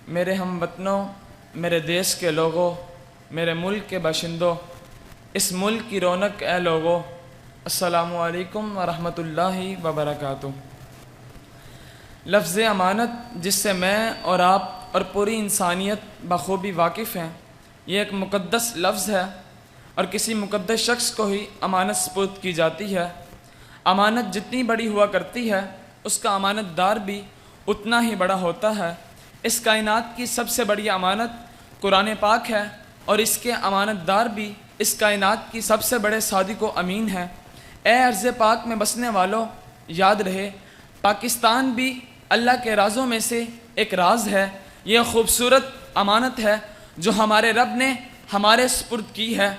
میرے ہم وطنوں، میرے دیش کے لوگوں، میرے ملک کے باشندوں، اس ملک کی رونق اے لوگوں، السلام علیکم ورحمۃ اللہ وبرکاتہ۔ لفظ امانت، جس سے میں اور آپ اور پوری انسانیت بخوبی واقف ہیں، یہ ایک مقدس لفظ ہے اور کسی مقدس شخص کو ہی امانت سپرد کی جاتی ہے۔ امانت جتنی بڑی ہوا کرتی ہے، اس کا امانت دار بھی اتنا ہی بڑا ہوتا ہے۔ اس کائنات کی سب سے بڑی امانت قرآن پاک ہے اور اس کے امانت دار بھی اس کائنات کی سب سے بڑے صادق و امین ہیں۔ اے ارض پاک میں بسنے والوں، یاد رہے پاکستان بھی اللہ کے رازوں میں سے ایک راز ہے۔ یہ خوبصورت امانت ہے جو ہمارے رب نے ہمارے سپرد کی ہے۔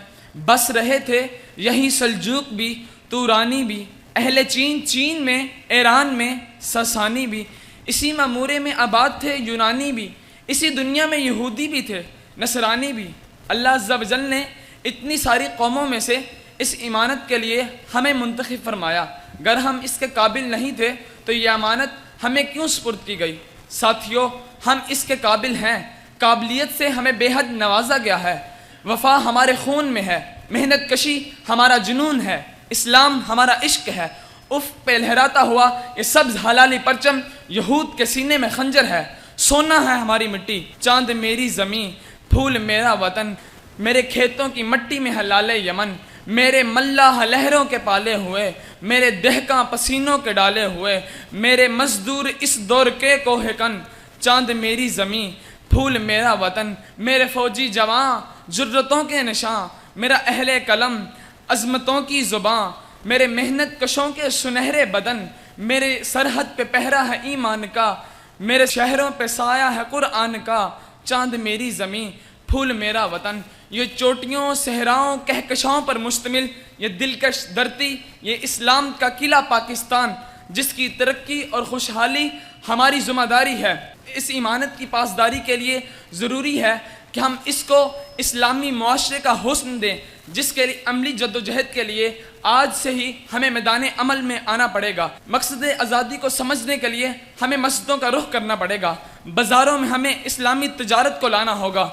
بس رہے تھے یہی سلجوق بھی، تورانی بھی، اہل چین میں، ایران میں ساسانی بھی، اسی معمورے میں آباد تھے یونانی بھی، اسی دنیا میں یہودی بھی تھے، نصرانی بھی۔ اللہ عز و جل نے اتنی ساری قوموں میں سے اس امانت کے لیے ہمیں منتخب فرمایا۔ اگر ہم اس کے قابل نہیں تھے تو یہ امانت ہمیں کیوں سپرد کی گئی؟ ساتھیو، ہم اس کے قابل ہیں۔ قابلیت سے ہمیں بے حد نوازا گیا ہے۔ وفا ہمارے خون میں ہے، محنت کشی ہمارا جنون ہے، اسلام ہمارا عشق ہے۔ اف پہ لہراتا ہوا یہ سبز حلالی پرچم یہود کے سینے میں خنجر ہے۔ سونا ہے ہماری مٹی، چاند میری زمین، پھول میرا وطن، میرے کھیتوں کی مٹی میں حلال یمن، میرے ملاح لہروں کے پالے ہوئے، میرے دہکاں پسینوں کے ڈالے ہوئے، میرے مزدور اس دور کے کوہ کن، چاند میری زمین، پھول میرا وطن، میرے فوجی جوان جرتوں کے نشاں، میرا اہل قلم عظمتوں کی زباں، میرے محنت کشوں کے سنہرے بدن، میرے سرحد پہ پہرا ہے ایمان کا، میرے شہروں پہ سایہ ہے قرآن کا، چاند میری زمین، پھول میرا وطن۔ یہ چوٹیوں، صحراؤں، کہکشاؤں پر مشتمل یہ دلکش دھرتی، یہ اسلام کا قلعہ پاکستان، جس کی ترقی اور خوشحالی ہماری ذمہ داری ہے۔ اس امانت کی پاسداری کے لیے ضروری ہے کہ ہم اس کو اسلامی معاشرے کا حسن دیں، جس کے عملی جدوجہد کے لیے آج سے ہی ہمیں میدان عمل میں آنا پڑے گا۔ مقصد آزادی کو سمجھنے کے لیے ہمیں مسجدوں کا رخ کرنا پڑے گا، بازاروں میں ہمیں اسلامی تجارت کو لانا ہوگا،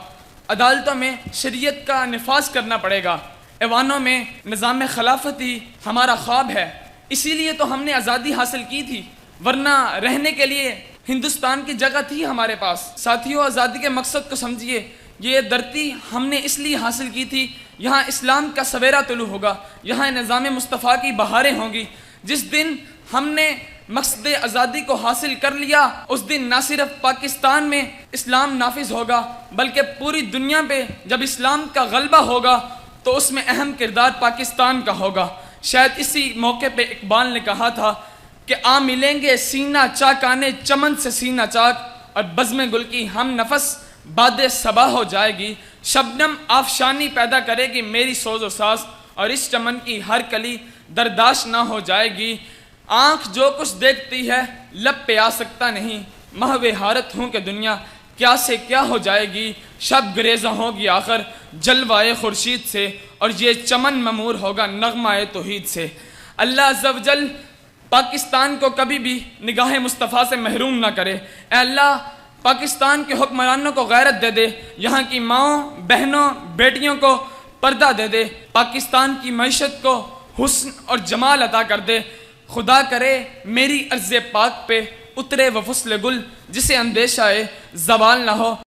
عدالتوں میں شریعت کا نفاذ کرنا پڑے گا، ایوانوں میں نظام خلافت ہی ہمارا خواب ہے۔ اسی لیے تو ہم نے آزادی حاصل کی تھی، ورنہ رہنے کے لیے ہندوستان کی جگہ تھی ہمارے پاس۔ ساتھیوں، آزادی کے مقصد کو سمجھیے۔ یہ دھرتی ہم نے اس لیے حاصل کی تھی، یہاں اسلام کا سویرا طلوع ہوگا، یہاں نظام مصطفیٰ کی بہاریں ہوں گی۔ جس دن ہم نے مقصد آزادی کو حاصل کر لیا، اس دن نہ صرف پاکستان میں اسلام نافذ ہوگا بلکہ پوری دنیا پہ جب اسلام کا غلبہ ہوگا تو اس میں اہم کردار پاکستان کا ہوگا۔ شاید اسی موقع پہ اقبال نے کہا تھا کہ آ ملیں گے سینہ چاکانے چمن سے سینہ چاک، اور بزم گل کی ہم نفس باد صبا ہو جائے گی، شبنم آفشانی پیدا کرے گی میری سوز و ساز، اور اس چمن کی ہر کلی درداش نہ ہو جائے گی۔ آنکھ جو کچھ دیکھتی ہے لب پہ آ سکتا نہیں، محو حارت ہوں کہ دنیا کیا سے کیا ہو جائے گی، شب گریزہ ہوگی آخر جلوائے خورشید سے، اور یہ چمن ممور ہوگا نغمہ توحید سے۔ اللہ عز و جل پاکستان کو کبھی بھی نگاہ مصطفیٰ سے محروم نہ کرے۔ اے اللہ، پاکستان کے حکمرانوں کو غیرت دے دے، یہاں کی ماؤں، بہنوں، بیٹیوں کو پردہ دے دے، پاکستان کی معیشت کو حسن اور جمال عطا کر دے۔ خدا کرے میری ارض پاک پہ اترے وہ فصل گل، جسے اندیشہ زوال نہ ہو۔